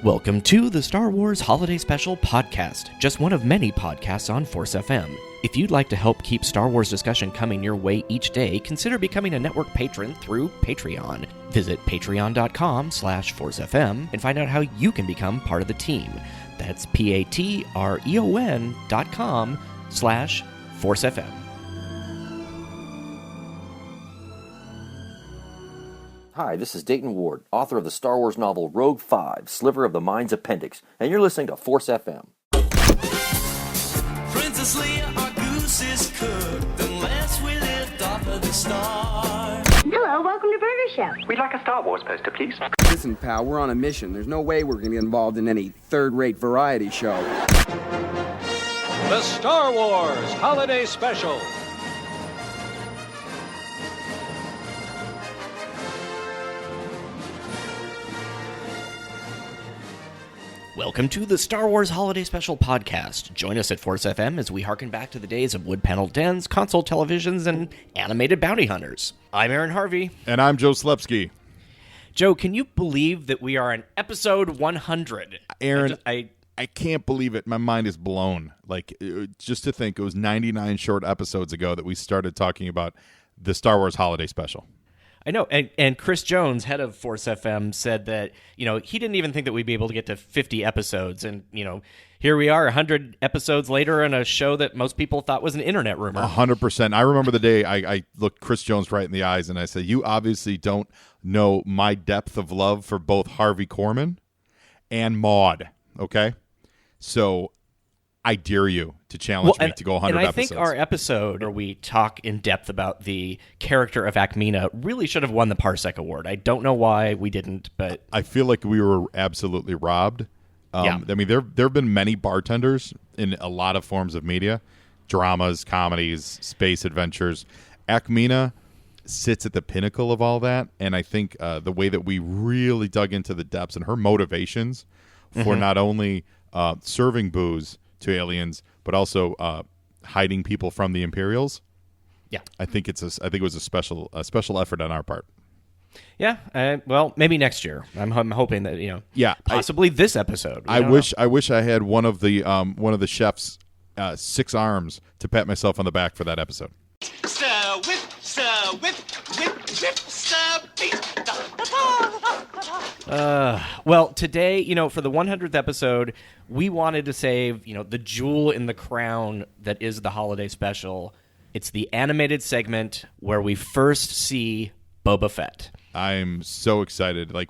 Welcome to the Star Wars Holiday Special podcast, just one of many podcasts on Force FM. If you'd like to help keep Star Wars discussion coming your way each day, consider becoming a network patron through Patreon. Visit patreon.com/ForceFM and find out how you can become part of the team. That's patreon.com/ForceFM. Hi, this is Dayton Ward, author of the Star Wars novel Rogue 5, Sliver of the Mind's Appendix, and you're listening to Force FM. Princess Leia, our goose is cooked unless we lift off of the star. Hello, welcome to Burger Show. We'd like a Star Wars poster, please. Listen, pal, we're on a mission. There's no way we're going to get involved in any third-rate variety show. The Star Wars Holiday Special. Welcome to the Star Wars Holiday Special podcast. Join us at Force FM as we harken back to the days of wood-paneled dens, console televisions, and animated bounty hunters. I'm Aaron Harvey. And I'm Joe Slepsky. Joe, can you believe that we are on episode 100? Aaron, I can't believe it. My mind is blown. Just to think, it was 99 short episodes ago that we started talking about the Star Wars Holiday Special. I know, and Chris Jones, head of Force FM, said that, he didn't even think that we'd be able to get to 50 episodes, and, here we are 100 episodes later on a show that most people thought was an internet rumor. 100%. I remember the day I looked Chris Jones right in the eyes, and I said, you obviously don't know my depth of love for both Harvey Korman and Maude, okay? So I dare you to challenge me to go 100 episodes. And I think our episode where we talk in depth about the character of Ackmena really should have won the Parsec Award. I don't know why we didn't, but I feel like we were absolutely robbed. Yeah. I mean, there have been many bartenders in a lot of forms of media, dramas, comedies, space adventures. Ackmena sits at the pinnacle of all that, and I think the way that we really dug into the depths and her motivations for not only serving booze to aliens, but also hiding people from the Imperials. Yeah, I think it was a special effort on our part. Yeah, well, maybe next year. I'm hoping that possibly this episode. I wish I had one of the chef's 6 arms to pat myself on the back for that episode. Sir whip, whip, whip, sir beat. Well, today, for the 100th episode, we wanted to save, the jewel in the crown that is the holiday special. It's the animated segment where we first see Boba Fett. I'm so excited. I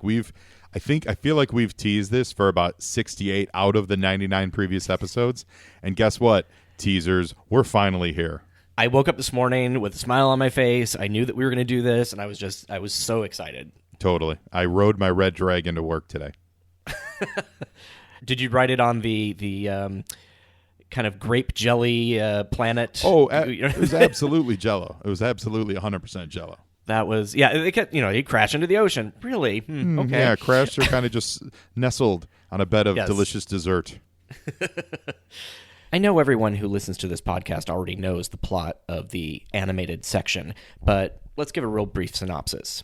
feel like we've teased this for about 68 out of the 99 previous episodes. And guess what? Teasers, we're finally here. I woke up this morning with a smile on my face. I knew that we were going to do this, and I was so excited. Totally. I rode my red dragon to work today. Did you ride it on the kind of grape jelly planet? Oh, it was absolutely Jell-O. It was absolutely 100% Jell-O. That was, he'd crash into the ocean. Really? Okay. Yeah, crashed or kind of just nestled on a bed of delicious dessert. I know everyone who listens to this podcast already knows the plot of the animated section, but let's give a real brief synopsis.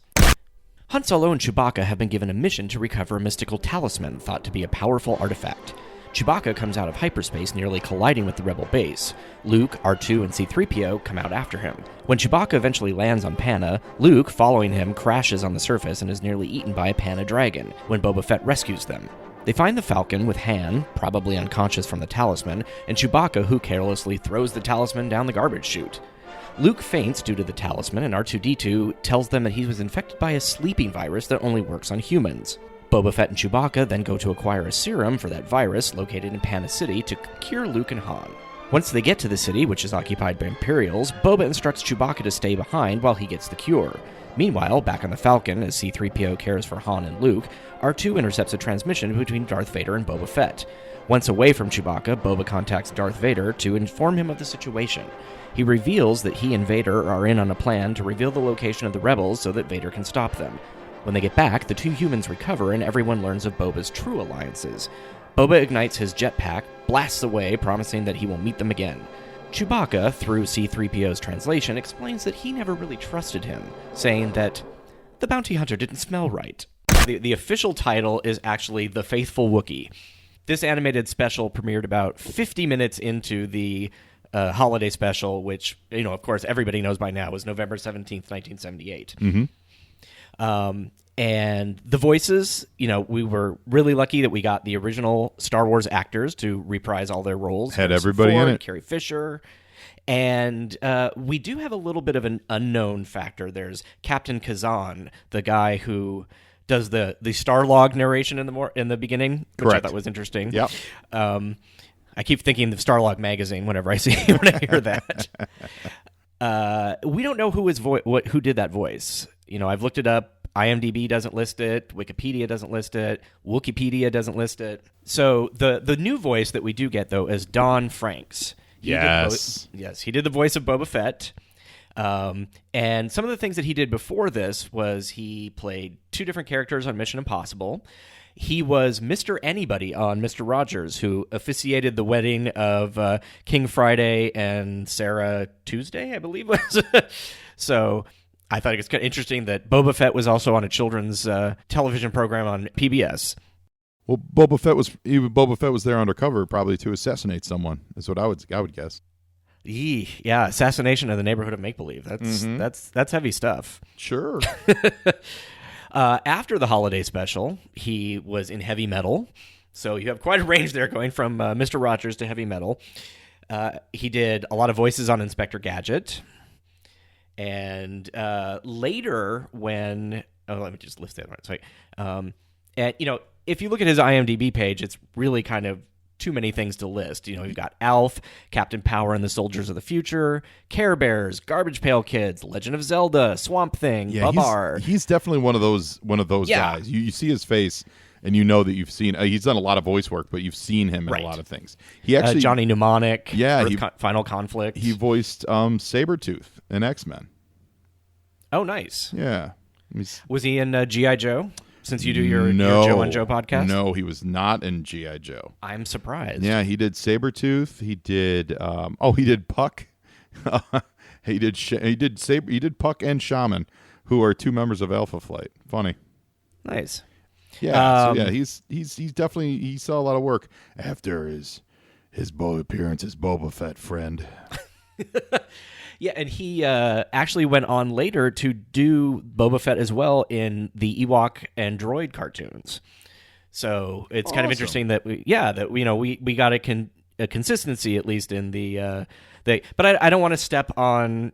Han Solo and Chewbacca have been given a mission to recover a mystical talisman thought to be a powerful artifact. Chewbacca comes out of hyperspace, nearly colliding with the Rebel base. Luke, R2, and C-3PO come out after him. When Chewbacca eventually lands on Panna, Luke, following him, crashes on the surface and is nearly eaten by a Panna dragon when Boba Fett rescues them. They find the Falcon with Han, probably unconscious from the talisman, and Chewbacca, who carelessly throws the talisman down the garbage chute. Luke faints due to the talisman, and R2-D2 tells them that he was infected by a sleeping virus that only works on humans. Boba Fett and Chewbacca then go to acquire a serum for that virus located in Panna City to cure Luke and Han. Once they get to the city, which is occupied by Imperials, Boba instructs Chewbacca to stay behind while he gets the cure. Meanwhile, back on the Falcon, as C-3PO cares for Han and Luke, R2 intercepts a transmission between Darth Vader and Boba Fett. Once away from Chewbacca, Boba contacts Darth Vader to inform him of the situation. He reveals that he and Vader are in on a plan to reveal the location of the rebels so that Vader can stop them. When they get back, the two humans recover and everyone learns of Boba's true alliances. Boba ignites his jetpack, blasts away, promising that he will meet them again. Chewbacca, through C-3PO's translation, explains that he never really trusted him, saying that the bounty hunter didn't smell right. the official title is actually The Faithful Wookiee. This animated special premiered about 50 minutes into the holiday special, which, of course, everybody knows by now was November 17th, 1978. And the voices, we were really lucky that we got the original Star Wars actors to reprise all their roles. Had Harrison everybody Ford, in it. Carrie Fisher. And we do have a little bit of an unknown factor. There's Captain Kazan, the guy who does the Starlog narration in the beginning, which Correct. I thought was interesting. Yep. I keep thinking of Starlog magazine whenever I hear that. We don't know who did that voice. I've looked it up. IMDb doesn't list it. Wikipedia doesn't list it. Wikipedia doesn't list it. So the new voice that we do get, though, is Don Franks. He did the voice of Boba Fett. And some of the things that he did before this was he played 2 different characters on Mission Impossible. He was Mr. Anybody on Mr. Rogers, who officiated the wedding of King Friday and Sarah Tuesday, I believe was. So I thought it was kind of interesting that Boba Fett was also on a children's television program on PBS. Well, Boba Fett was there undercover, probably to assassinate someone. Is what I would guess. Yeah, assassination in the neighborhood of make-believe. That's heavy stuff. Sure. After the holiday special, he was in heavy metal. So you have quite a range there going from Mr. Rogers to heavy metal. He did a lot of voices on Inspector Gadget. And later when... Oh, let me just list that one. Sorry. And, if you look at his IMDb page, it's really kind of too many things to list. You've got Alf, Captain Power and the Soldiers of the Future, Care Bears, Garbage Pail Kids, Legend of Zelda, Swamp Thing, Babar. He's definitely one of those guys. You see his face, and you know that you've seen. He's done a lot of voice work, but you've seen him in a lot of things. He actually Johnny Mnemonic. Final Conflict. He voiced Sabretooth in X-Men. Oh, nice. Yeah. Was he in G.I. Joe? Since you do your Joe on Joe podcast? No, he was not in G.I. Joe. I'm surprised. Yeah, he did Sabretooth. He did he did Puck. he did Puck and Shaman, who are 2 members of Alpha Flight. Funny. Nice. Yeah. He's definitely, he saw a lot of work after his appearance as Boba Fett friend. Yeah, and he actually went on later to do Boba Fett as well in the Ewok and Droid cartoons. So it's kind of interesting that we got a consistency at least in the but I don't want to step on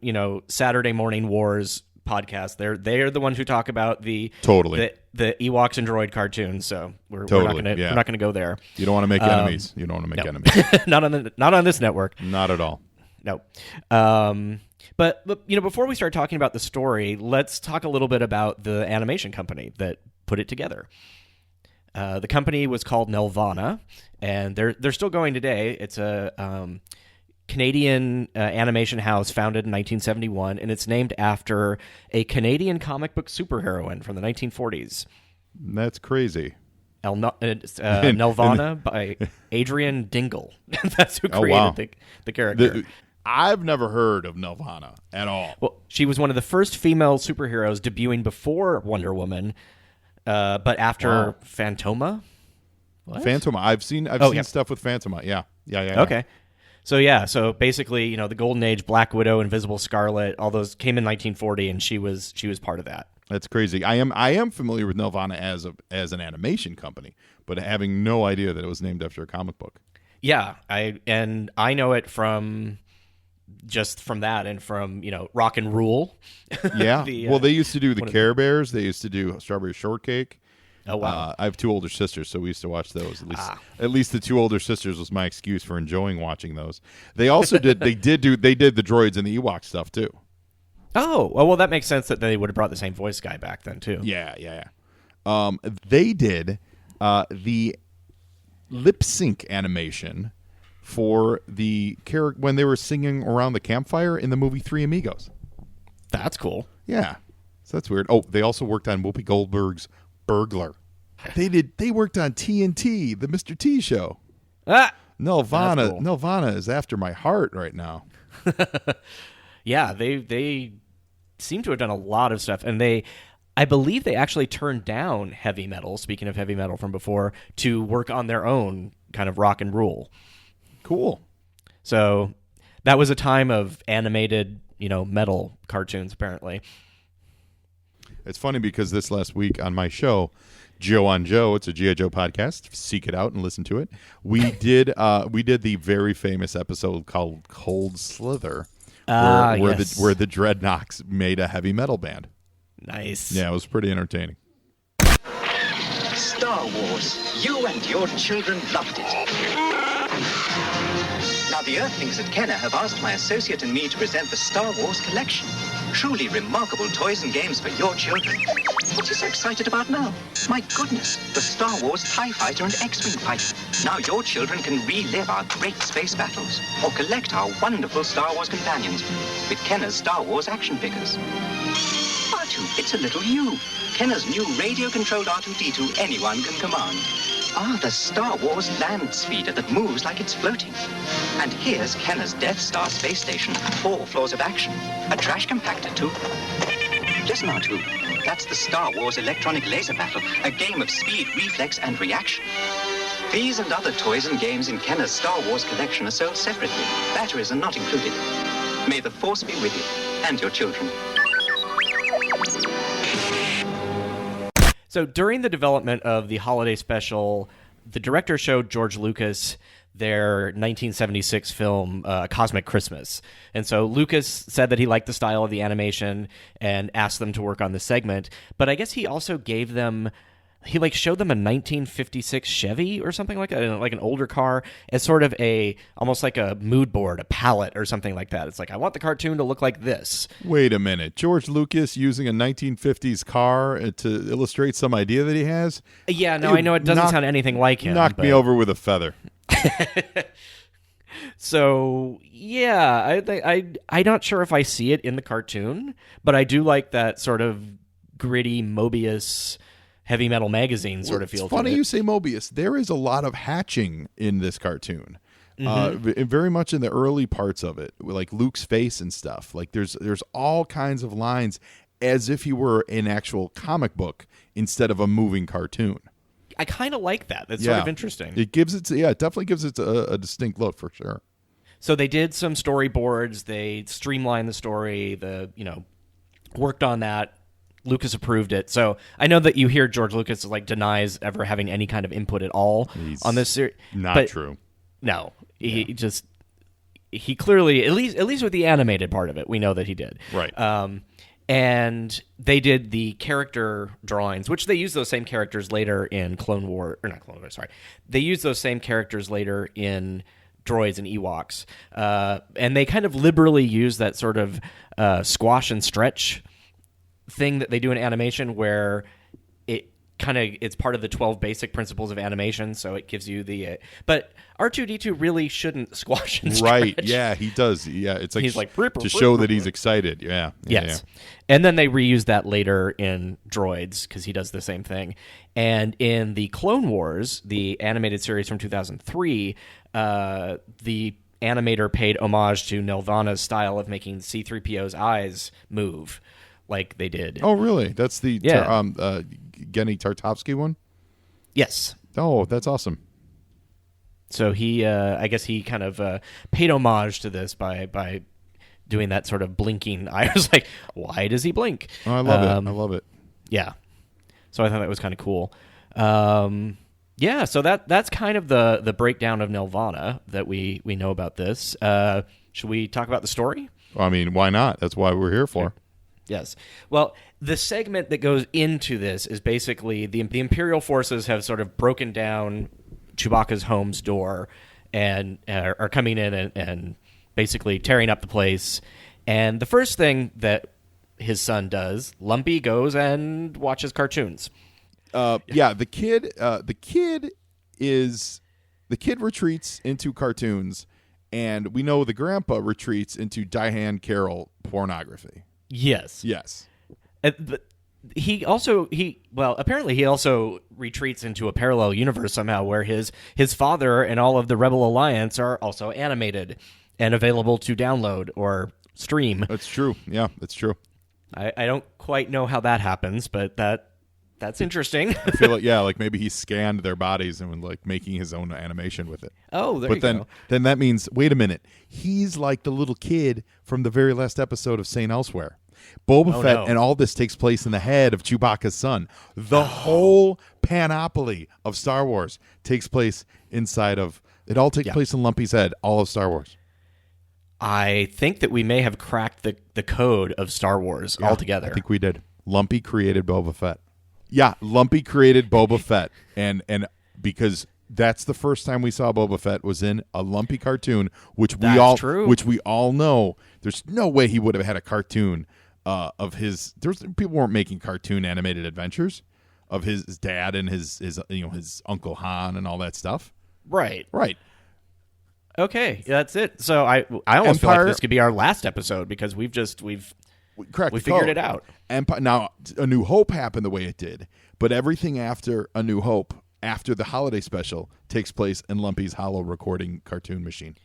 Saturday Morning Wars podcast. They're the ones who talk about the Ewoks and Droid cartoons. So we're not gonna go there. You don't want to make enemies. You don't want to make enemies. not on this network. Not at all. No. But before we start talking about the story, let's talk a little bit about the animation company that put it together. The company was called Nelvana, and they're still going today. It's a Canadian animation house founded in 1971, and it's named after a Canadian comic book superheroine from the 1940s. That's crazy. Nelvana by Adrian Dingle. That's who created the character. I've never heard of Nelvana at all. Well, she was one of the first female superheroes debuting before Wonder Woman, but after Phantoma. What? Phantoma. I've seen stuff with Phantoma. Yeah. Okay. So basically, the Golden Age, Black Widow, Invisible Scarlet, all those came in 1940, and she was part of that. That's crazy. I am familiar with Nelvana as an animation company, but having no idea that it was named after a comic book. Yeah, I know it from that and from Rock and Rule. Yeah. They used to do the Care Bears. They used to do Strawberry Shortcake. Oh wow! I have 2 older sisters, so we used to watch those. At least the 2 older sisters was my excuse for enjoying watching those. They also did the droids and the Ewok stuff too. Oh well, that makes sense that they would have brought the same voice guy back then too. Yeah. They did the lip sync animation for the character when they were singing around the campfire in the movie Three Amigos. That's cool. Yeah, so that's weird. Oh, they also worked on Whoopi Goldberg's Burglar. They worked on TNT, the Mr. T show. Nelvana, cool. Nelvana is after my heart right now. Yeah, they seem to have done a lot of stuff, and they I believe they actually turned down heavy metal, speaking of heavy metal from before, to work on their own kind of rock and roll. Cool. So that was a time of animated, metal cartoons, apparently. It's funny because this last week on my show, Joe on Joe, it's a G.I. Joe podcast. Seek it out and listen to it. We did the very famous episode called Cold Slither, where the Dreadnoks made a heavy metal band. Nice. Yeah, it was pretty entertaining. Star Wars. You and your children loved it. Now, the Earthlings at Kenner have asked my associate and me to present the Star Wars collection. Truly remarkable toys and games for your children. What are you so excited about now? My goodness, the Star Wars TIE Fighter and X-Wing fighter. Now your children can relive our great space battles or collect our wonderful Star Wars companions with Kenner's Star Wars action figures. R2, it's a little you. Kenner's new radio-controlled R2-D2 anyone can command. Ah, the Star Wars land speeder that moves like it's floating. And here's Kenner's Death Star space station, 4 floors of action. A trash compactor, too. Listen, R2, that's the Star Wars electronic laser battle, a game of speed, reflex, and reaction. These and other toys and games in Kenner's Star Wars collection are sold separately. Batteries are not included. May the Force be with you and your children. So during the development of the holiday special, the director showed George Lucas their 1976 film, Cosmic Christmas. And so Lucas said that he liked the style of the animation and asked them to work on the segment. But I guess he also gave them... He showed them a 1956 Chevy or something like that, like an older car, as sort of almost like a mood board, a palette or something like that. It's like, I want the cartoon to look like this. Wait a minute. George Lucas using a 1950s car to illustrate some idea that he has? Yeah, no, I know it doesn't sound anything like him. Knocked me over with a feather. So, yeah, I'm not sure if I see it in the cartoon, but I do like that sort of gritty Mobius... heavy metal magazine sort of feel. It's funny to it. you say Mobius. There is a lot of hatching in this cartoon. Very much in the early parts of it, like Luke's face and stuff. Like there's all kinds of lines as if he were an actual comic book instead of a moving cartoon. I kind of like that. That's sort of interesting. It definitely gives it a distinct look for sure. So they did some storyboards. They streamlined the story. Worked on that. Lucas approved it. So I know that you hear George Lucas denies ever having any kind of input at all on this series. Not true. No, he clearly, at least with the animated part of it, we know that he did. Right. And they did the character drawings, which they used those same characters later in Clone Wars. They used those same characters later in droids and Ewoks. And they kind of liberally use that sort of squash and stretch thing that they do in animation, where it's part of the 12 basic principles of animation, so it gives you but R2-D2 really shouldn't squash and stretch. Right, yeah, he does. Yeah, it's he's to show that he's excited. Yeah. Yes. Yeah. And then they reuse that later in Droids, because he does the same thing. And in the Clone Wars, the animated series from 2003, the animator paid homage to Nelvana's style of making C-3PO's eyes move, like they did. Oh, really? That's the Genny Tartovsky one? Yes. Oh, that's awesome. So he, I guess he kind of paid homage to this by doing that sort of blinking. I was like, why does he blink? Oh, I love it. I love it. Yeah. So I thought that was kind of cool. Yeah, so that's kind of the breakdown of Nelvana that we know about this. Should we talk about the story? I mean, why not? That's why we're here for. Okay. Yes. Well, the segment that goes into this is basically the Imperial forces have sort of broken down Chewbacca's home's door and are coming in and basically tearing up the place. And the first thing that his son does, Lumpy goes and watches cartoons. Yeah, the kid retreats into cartoons, and we know the grandpa retreats into Diane Carroll pornography. Yes. Apparently he also retreats into a parallel universe somehow, where his father and all of the Rebel Alliance are also animated and available to download or stream. That's true. Yeah, that's true. I don't quite know how that happens, but that's interesting. I feel like, like maybe he scanned their bodies and was like making his own animation with it. Oh, there but you then, go. then that means, wait a minute, he's like the little kid from the very last episode of Saint Elsewhere. Boba Fett no. and all this takes place in the head of Chewbacca's son. The whole panoply of Star Wars takes place inside of, it all takes place in Lumpy's head, all of Star Wars. I think that we may have cracked the code of Star Wars altogether. I think we did. Lumpy created Boba Fett. Yeah, Lumpy created Boba Fett, and because that's the first time we saw Boba Fett was in a Lumpy cartoon, which we all know. There's no way he would have had a cartoon of his. People weren't making cartoon animated adventures of his dad and his Uncle Han and all that stuff. Right. Okay, that's it. So I almost feel like this could be our last episode because we figured it out. Empire. Now, A New Hope happened the way it did, but everything after A New Hope, after the holiday special, takes place in Lumpy's hollow recording cartoon machine.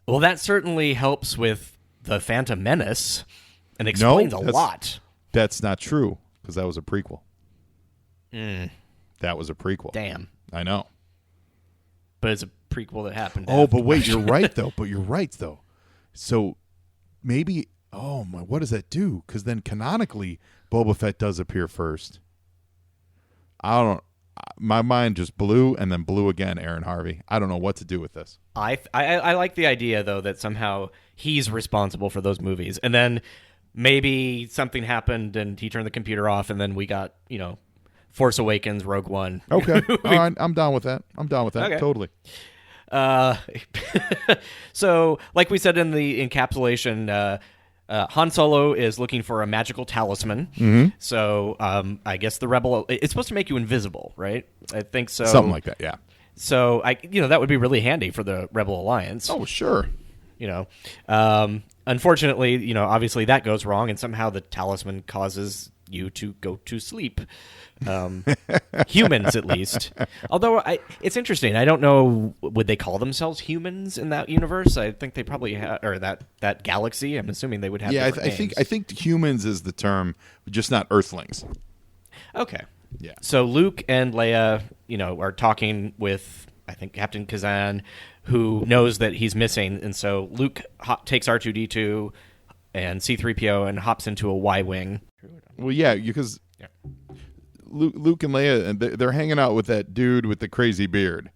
Well, that certainly helps with the Phantom Menace and explains a lot. That's not true because that was a prequel. That was a prequel. Damn. I know. But it's a prequel that happened. Oh, but wait, you're right though. So maybe, what does that do? Because then canonically, Boba Fett does appear first. I don't. My mind just blew and then blew again. Aaron Harvey. I don't know what to do with this. I like the idea though that somehow he's responsible for those movies, and then maybe something happened and he turned the computer off, and then we got Force Awakens, Rogue One. Okay, all right, I'm down with that. Okay. Totally. So, like we said in the encapsulation, Han Solo is looking for a magical talisman. Mm-hmm. So, I guess the Rebel, it's supposed to make you invisible, right? I think so. Something like that, yeah. So, that would be really handy for the Rebel Alliance. Oh, sure. Unfortunately, obviously that goes wrong, and somehow the talisman causes you to go to sleep. Humans, at least. Although it's interesting. I don't know. Would they call themselves humans in that universe? I think they probably have, or that galaxy. I'm assuming they would have. Yeah, I think humans is the term, just not Earthlings. Okay. Yeah. So Luke and Leia, are talking with I think Captain Kazan, who knows that he's missing, and so Luke takes R2D2 and C-3PO and hops into a Y-wing. Well, yeah, because Luke and Leia, and they're hanging out with that dude with the crazy beard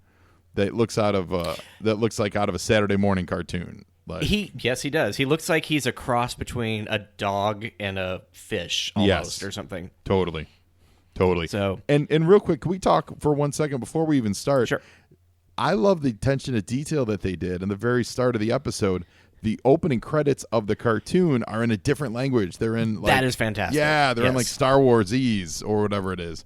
that looks like out of a Saturday morning cartoon. Yes, he does. He looks like he's a cross between a dog and a fish, almost, or something. Totally. So, and real quick, can we talk for 1 second before we even start? Sure. I love the attention to detail that they did in the very start of the episode. The opening credits of the cartoon are in a different language. They're in that is fantastic. Yeah, they're in like Star Wars-ese or whatever it is,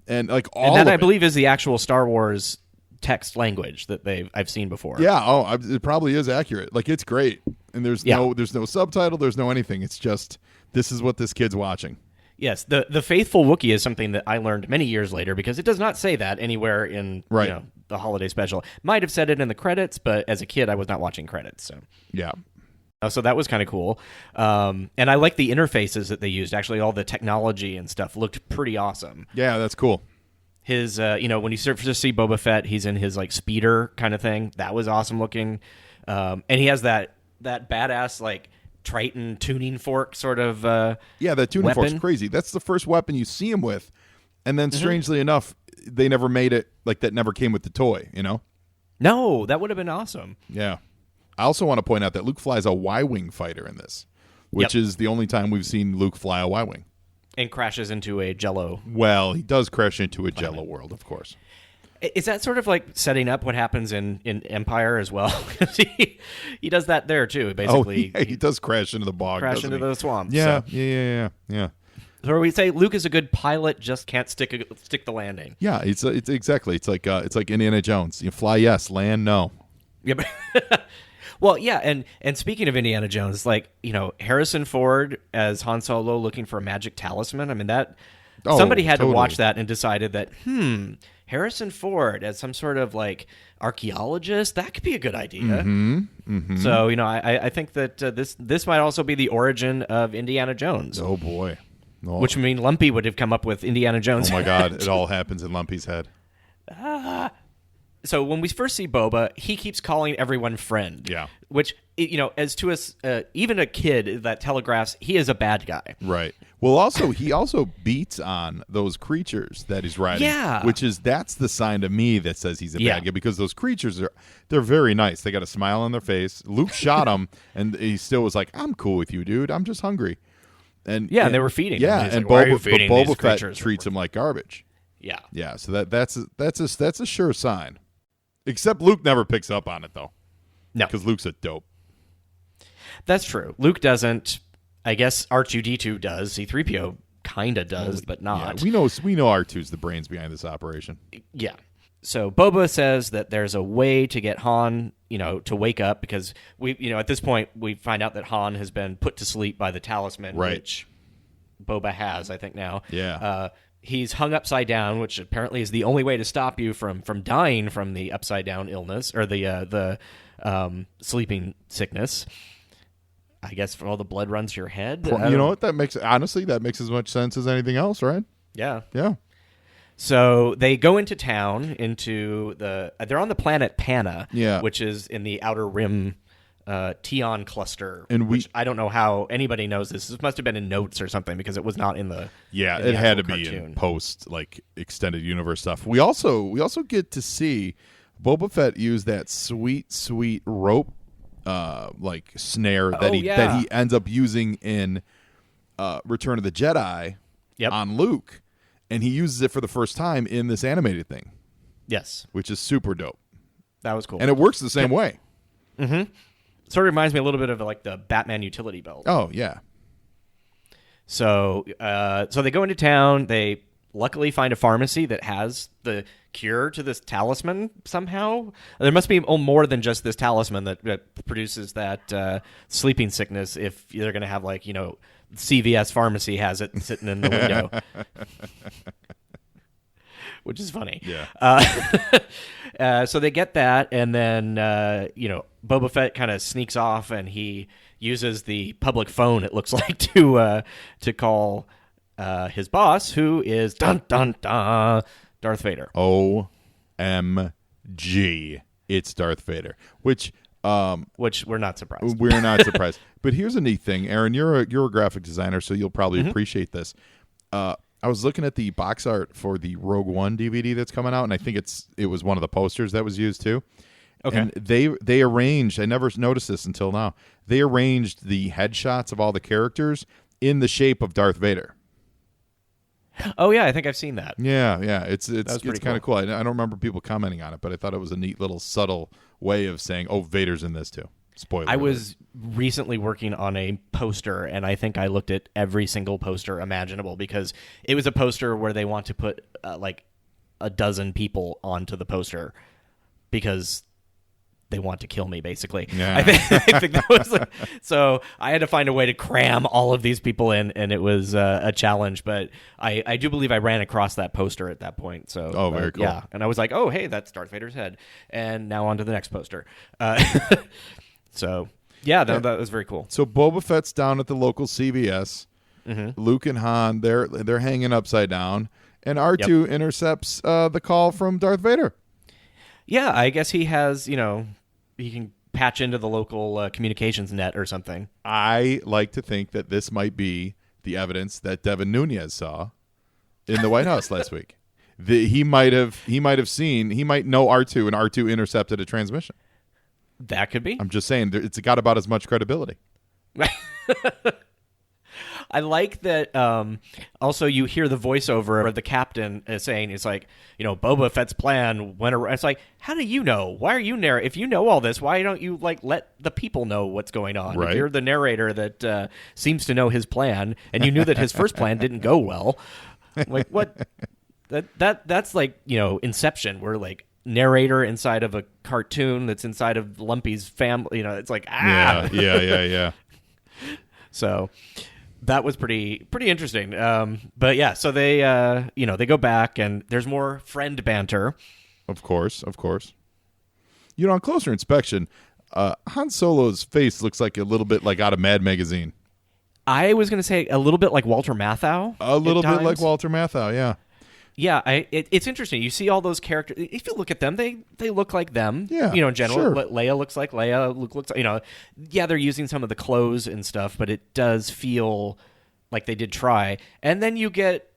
and like all. And that of I it. believe is the actual Star Wars text language that I've seen before. Yeah. It probably is accurate. Like it's great, and there's no subtitle. There's no anything. It's just this is what this kid's watching. Yes, the faithful Wookiee is something that I learned many years later because it does not say that anywhere in the holiday special. Might have said it in the credits, but as a kid, I was not watching credits. So yeah. So that was kind of cool. And I like the interfaces that they used. Actually, all the technology and stuff looked pretty awesome. Yeah, that's cool. His, when you just see Boba Fett, he's in his like speeder kind of thing. That was awesome looking. And he has that badass like Triton tuning fork sort of that tuning weapon. fork's crazy. That's the first weapon you see him with, and then strangely enough, they never made it like that. Never came with the toy, No, that would have been awesome. Yeah. I also want to point out that Luke flies a Y-wing fighter in this, which is the only time we've seen Luke fly a Y-wing, and crashes into a Jello. Well, he does crash into a Jello world, of course. Is that sort of like setting up what happens in Empire as well? he does that there too, basically. Oh, he does crash into the bog. Crash into the swamp. Yeah, so. yeah. So we say Luke is a good pilot, just can't stick the landing. Yeah, it's exactly. It's like Indiana Jones. You fly, yes. Land, no. Yep. Well, yeah, and speaking of Indiana Jones, like Harrison Ford as Han Solo looking for a magic talisman. I mean that somebody had to watch that and decided that Harrison Ford as some sort of like archaeologist. That could be a good idea. So I think that this might also be the origin of Indiana Jones. Oh boy. Oh. Which would mean Lumpy would have come up with Indiana Jones. Oh my God! It all happens in Lumpy's head. So when we first see Boba, he keeps calling everyone friend. Yeah. Which, as to us, even a kid that telegraphs he is a bad guy. Right. Well, he also beats on those creatures that he's riding. Yeah. That's the sign to me that says he's a bad guy, because those creatures they're very nice. They got a smile on their face. Luke shot him, and he still was like, "I'm cool with you, dude. I'm just hungry." And and they were feeding him. Yeah, And and like, "Why are you Boba feeding Boba these Fett creatures?" treats him like garbage. Yeah. Yeah, so that's a sure sign. Except Luke never picks up on it though. No, because Luke's a dope. That's true. Luke doesn't. I guess R2-D2 does. C-3PO kind of does, but not. Yeah, we know R2's the brains behind this operation. Yeah. So Boba says that there's a way to get Han, to wake up, because at this point we find out that Han has been put to sleep by the talisman, which Boba has, I think now. Yeah. He's hung upside down, which apparently is the only way to stop you from dying from the upside down illness or the sleeping sickness. I guess for all the blood runs to your head. You know what? That makes as much sense as anything else, right? Yeah. Yeah. So they go into town, they're on the planet Pana, which is in the Outer Rim Tion cluster, which I don't know how anybody knows this. This must have been in notes or something, because it was not in the it had to be in post, like, extended universe stuff. We also get to see Boba Fett use that sweet rope like snare that he ends up using in Return of the Jedi on Luke, and he uses it for the first time in this animated thing. Yes, which is super dope. That was cool, and it works the same way. Mm-hmm. Sort of reminds me a little bit of like the Batman utility belt. Oh yeah. So they go into town. They luckily find a pharmacy that has the cure to this talisman somehow. There must be more than just this talisman that produces that sleeping sickness. If they're going to have CVS pharmacy has it sitting in the window. Which is funny. Yeah. So they get that, and then Boba Fett kind of sneaks off, and he uses the public phone, it looks like, to call his boss, who is Darth Vader. OMG, it's Darth Vader. Which we're not surprised. We're not surprised. But here's a neat thing, Aaron. You're a graphic designer, so you'll probably appreciate this. I was looking at the box art for the Rogue One DVD that's coming out, and I think it was one of the posters that was used too. Okay. And they arranged, I never noticed this until now, they arranged the headshots of all the characters in the shape of Darth Vader. Oh yeah, I think I've seen that. Yeah, it's kind of cool. I don't remember people commenting on it, but I thought it was a neat little subtle way of saying, "Oh, Vader's in this too." Spoiler. I was recently working on a poster, and I think I looked at every single poster imaginable, because it was a poster where they want to put like a dozen people onto the poster because they want to kill me, basically. Yeah. I think that was so I had to find a way to cram all of these people in, and it was a challenge, but I do believe I ran across that poster at that point. So very cool. Yeah, and I was like, oh, hey, that's Darth Vader's head. And now on to the next poster. So, that was very cool. So Boba Fett's down at the local CVS. Mm-hmm. Luke and Han, they're hanging upside down, and R2 intercepts the call from Darth Vader. Yeah, I guess he has, he can patch into the local communications net or something. I like to think that this might be the evidence that Devin Nunes saw in the White House last week. He might know R2, and R2 intercepted a transmission. That could be. I'm just saying, it's got about as much credibility. I like that. Also, you hear the voiceover of the captain saying, "It's like, Boba Fett's plan went around." It's like, how do you know? Why are you narrating? If you know all this, why don't you let the people know what's going on? Right. If you're the narrator that seems to know his plan, and you knew that his first plan didn't go well, like what? That's like Inception, where like narrator inside of a cartoon that's inside of Lumpy's family. It's like Yeah. So, that was pretty interesting. But yeah, so they they go back and there's more friend banter. Of course. On closer inspection, Han Solo's face looks like a little bit like out of Mad Magazine. I was going to say a little bit like Walter Matthau. A little bit like Walter Matthau, yeah. Yeah, it's interesting. You see all those characters. If you look at them, they look like them. Yeah, in general. sure. Leia looks like Leia. Luke looks, yeah, they're using some of the clothes and stuff, but it does feel like they did try. And then you get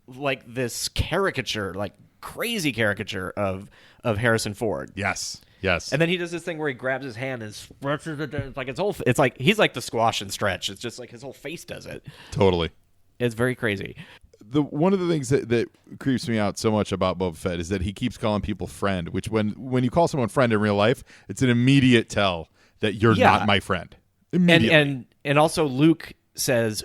like this caricature, like crazy caricature of Harrison Ford. Yes. And then he does this thing where he grabs his hand and stretches it. Like it's like he's like the squash and stretch. It's just like his whole face does it. Totally. It's very crazy. One of the things that creeps me out so much about Boba Fett is that he keeps calling people friend, which when you call someone friend in real life, it's an immediate tell that you're not my friend. Immediately. And also Luke says,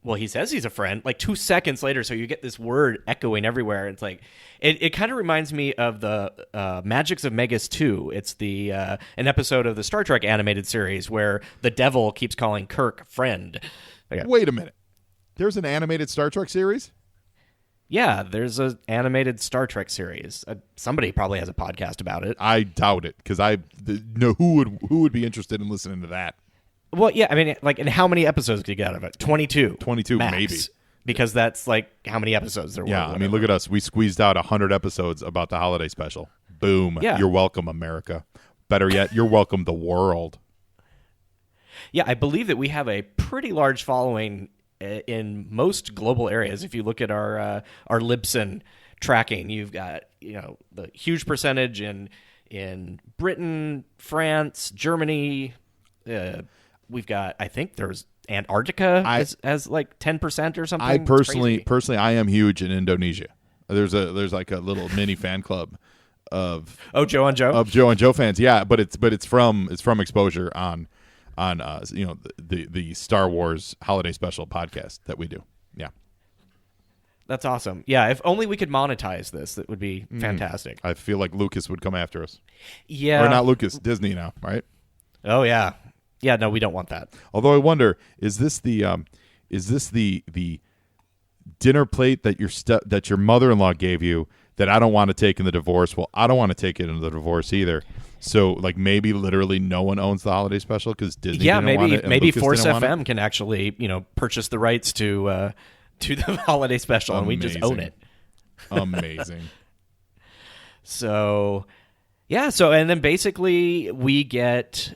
well, he says he's a friend like 2 seconds later, so you get this word echoing everywhere. It's like it kind of reminds me of the Magics of Megas 2. It's the an episode of the Star Trek animated series where the devil keeps calling Kirk friend. Wait a minute. There's an animated Star Trek series? Yeah, there's an animated Star Trek series. Somebody probably has a podcast about it. I doubt it, because who would be interested in listening to that? Well, yeah, I mean, like, and how many episodes could you get out of it? 22. 22, max, maybe. Because that's like how many episodes there were. Yeah, I mean, look at us. We squeezed out 100 episodes about the holiday special. Boom. Yeah. You're welcome, America. Better yet, you're welcome, the world. Yeah, I believe that we have a pretty large following in most global areas. If you look at our Libsyn tracking, you've got the huge percentage in Britain, France, Germany. We've got, I think there's Antarctica as like 10% or something. I personally, I am huge in Indonesia. There's like a little mini fan club of Joe on Joe fans. Yeah, but it's from exposure on the Star Wars holiday special podcast that we do. Yeah. That's awesome. Yeah, if only we could monetize this, that would be fantastic. I feel like Lucas would come after us. Yeah. Or not Lucas, Disney now, right? Oh yeah. Yeah, no, we don't want that. Although I wonder, is this the dinner plate that your mother-in-law gave you that I don't want to take in the divorce? Well, I don't want to take it in the divorce either. So, like, maybe literally no one owns the holiday special because Disney didn't want it. Maybe Lucas Force didn't want FM can actually, purchase the rights to the holiday special, and we just own it. Amazing. So, yeah. So, and then basically we get,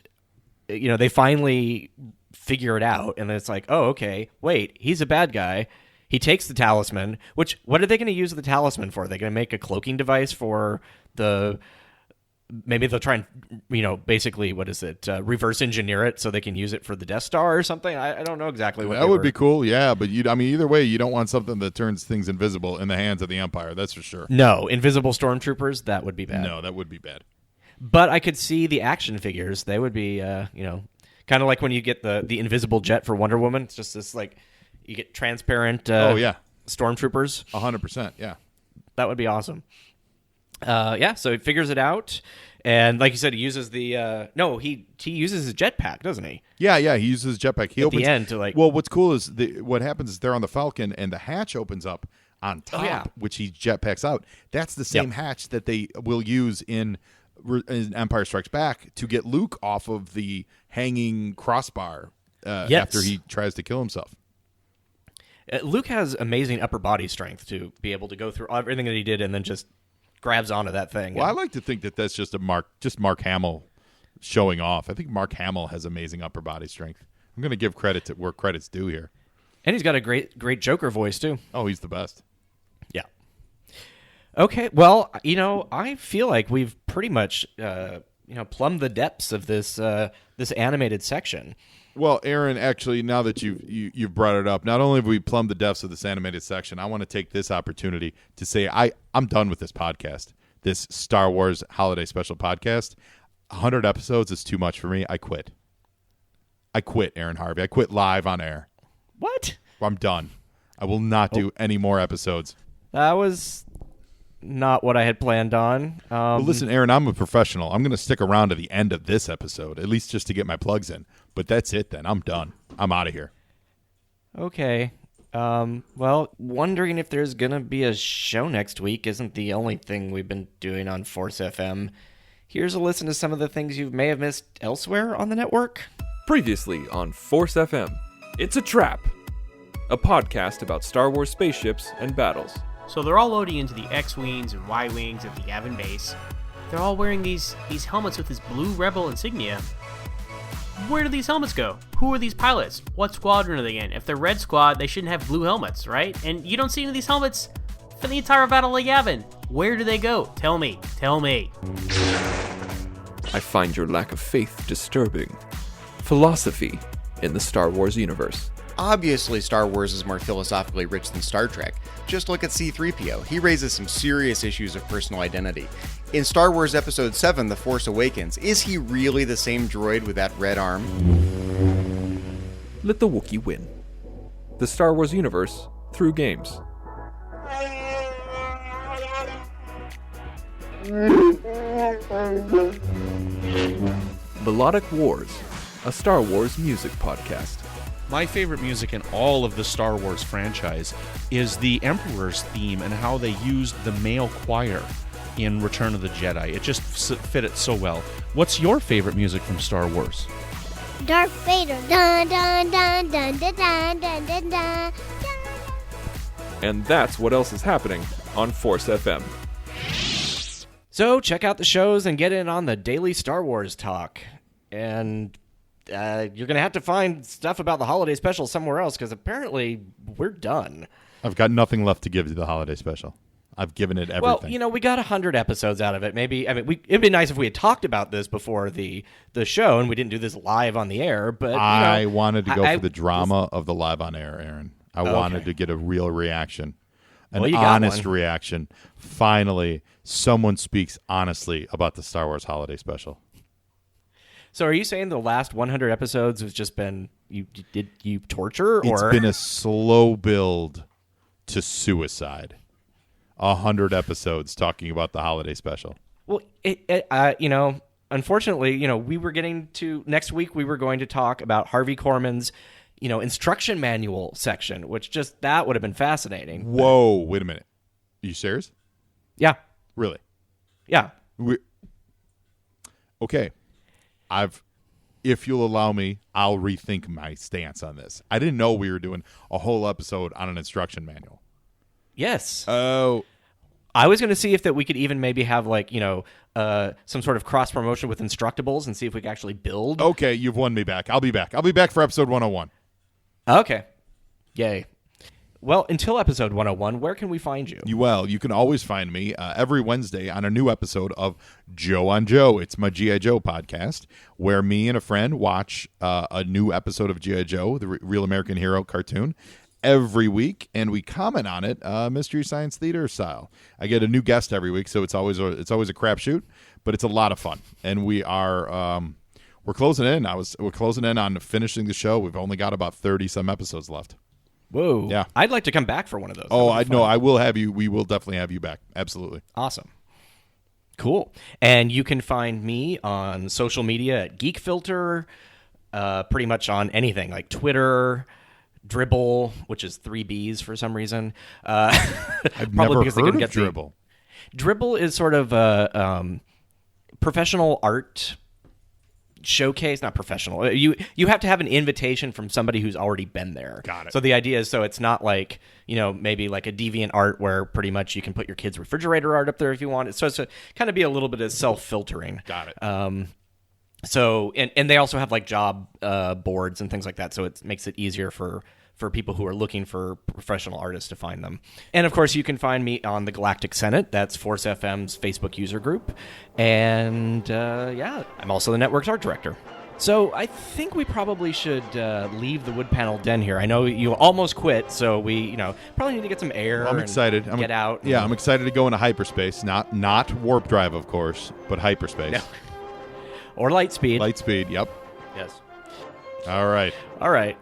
they finally figure it out, and then it's like, oh, okay, wait, he's a bad guy. He takes the talisman. What are they going to use the talisman for? Are they going to make a cloaking device for the? Maybe they'll try and, basically, what is it? Reverse engineer it so they can use it for the Death Star or something. I don't know exactly what that would be cool. Yeah, but either way, you don't want something that turns things invisible in the hands of the Empire. That's for sure. No, invisible stormtroopers. That would be bad. No, that would be bad. But I could see the action figures. They would be, kind of like when you get the invisible jet for Wonder Woman. It's just this, like, you get transparent stormtroopers. 100%, yeah. That would be awesome. So he figures it out, and like you said, he uses he uses his jetpack, doesn't he? Yeah, he uses his jetpack. He opens the end to Well, what's cool is what happens is they're on the Falcon, and the hatch opens up on top, which he jetpacks out. That's the same hatch that they will use in Empire Strikes Back to get Luke off of the hanging crossbar after he tries to kill himself. Luke has amazing upper body strength to be able to go through everything that he did and then just grabs onto that thing. Well, I like to think that that's just Mark Hamill showing off. I think Mark Hamill has amazing upper body strength. I'm going to give credit to where credit's due here. And he's got a great Joker voice, too. Oh, he's the best. Yeah. Okay, well, I feel like we've pretty much, plumbed the depths of this animated section. Well, Aaron, actually, now that you've brought it up, not only have we plumbed the depths of this animated section, I want to take this opportunity to say I'm done with this podcast, this Star Wars holiday special podcast. 100 episodes is too much for me. I quit, Aaron Harvey. I quit live on air. What? I'm done. I will not do any more episodes. That was not what I had planned on. Well, listen, Aaron, I'm a professional. I'm going to stick around to the end of this episode, at least just to get my plugs in. But that's it then. I'm done. I'm out of here. Okay. Well, wondering if there's gonna be a show next week isn't the only thing we've been doing on Force FM. Here's a listen to some of the things you may have missed elsewhere on the network. Previously on Force FM, It's a Trap, a podcast about Star Wars spaceships and battles. So they're all loading into the X-Wings and Y-Wings of the Yavin base. They're all wearing these helmets with this blue Rebel insignia. Where do these helmets go? Who are these pilots? What squadron are they in? If they're Red Squad, they shouldn't have blue helmets, right? And you don't see any of these helmets for the entire Battle of Yavin. Where do they go? Tell me. I find your lack of faith disturbing. Philosophy in the Star Wars universe. Obviously, Star Wars is more philosophically rich than Star Trek. Just look at C-3PO. He raises some serious issues of personal identity. In Star Wars Episode 7, The Force Awakens, is he really the same droid with that red arm? Let the Wookiee win. The Star Wars universe through games. Melodic Wars, a Star Wars music podcast. My favorite music in all of the Star Wars franchise is the Emperor's theme and how they used the male choir in Return of the Jedi. It just fit it so well. What's your favorite music from Star Wars? Darth Vader. Dun dun dun dun dun dun dun dun dun. And that's what else is happening on Force FM. So check out the shows and get in on the daily Star Wars talk. And you're going to have to find stuff about the holiday special somewhere else because apparently we're done. I've got nothing left to give to the holiday special. I've given it everything. Well, we got 100 episodes out of it. Maybe, it'd be nice if we had talked about this before the show and we didn't do this live on the air. But I wanted to go for the drama of the live on air, Aaron. I wanted to get a real reaction, an honest reaction. Finally, someone speaks honestly about the Star Wars holiday special. So are you saying the last 100 episodes has just been you torture? It's been a slow build to suicide. 100 episodes talking about the holiday special. Well, unfortunately, we were getting to next week. We were going to talk about Harvey Korman's, instruction manual section, which that would have been fascinating. Whoa! Wait a minute. Are you serious? Yeah. Really? Yeah. Okay. If you'll allow me, I'll rethink my stance on this. I didn't know we were doing a whole episode on an instruction manual. Yes. Oh. I was going to see if we could even maybe have some sort of cross promotion with Instructables and see if we could actually build. Okay, you've won me back. I'll be back. I'll be back for episode 101. Okay. Yay. Well, until episode 101, where can we find you? You can always find me every Wednesday on a new episode of Joe on Joe. It's my G.I. Joe podcast, where me and a friend watch a new episode of G.I. Joe, the Real American Hero cartoon, every week, and we comment on it, Mystery Science Theater style. I get a new guest every week, so it's always a crapshoot, but it's a lot of fun. And we are we're closing in. We're closing in on finishing the show. We've only got about 30-some episodes left. Whoa. Yeah. I'd like to come back for one of those. Oh, I know. I will have you. We will definitely have you back. Absolutely. Awesome. Cool. And you can find me on social media at Geek Filter, pretty much on anything like Twitter, Dribble, which is 3 B's for some reason. I've never heard of Dribble. Dribble is sort of a professional art showcase, not professional. You have to have an invitation from somebody who's already been there. Got it. So the idea is, so it's not like, maybe like a deviant art where pretty much you can put your kid's refrigerator art up there if you want. So it's to kind of be a little bit of self-filtering. Got it. So, and they also have like job boards and things like that. So it makes it easier for people who are looking for professional artists to find them. And of course, you can find me on the Galactic Senate. That's Force FM's Facebook user group. And I'm also the network's art director. So I think we probably should leave the wood panel den here. I know you almost quit, so we probably need to get some air. I'm excited. Get out. Yeah, I'm excited to go into hyperspace. Not warp drive, of course, but hyperspace. No. Or light speed. Light speed, yep. Yes. All right.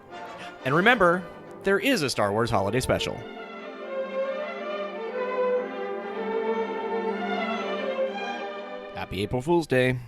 And remember, there is a Star Wars holiday special. Happy April Fool's Day.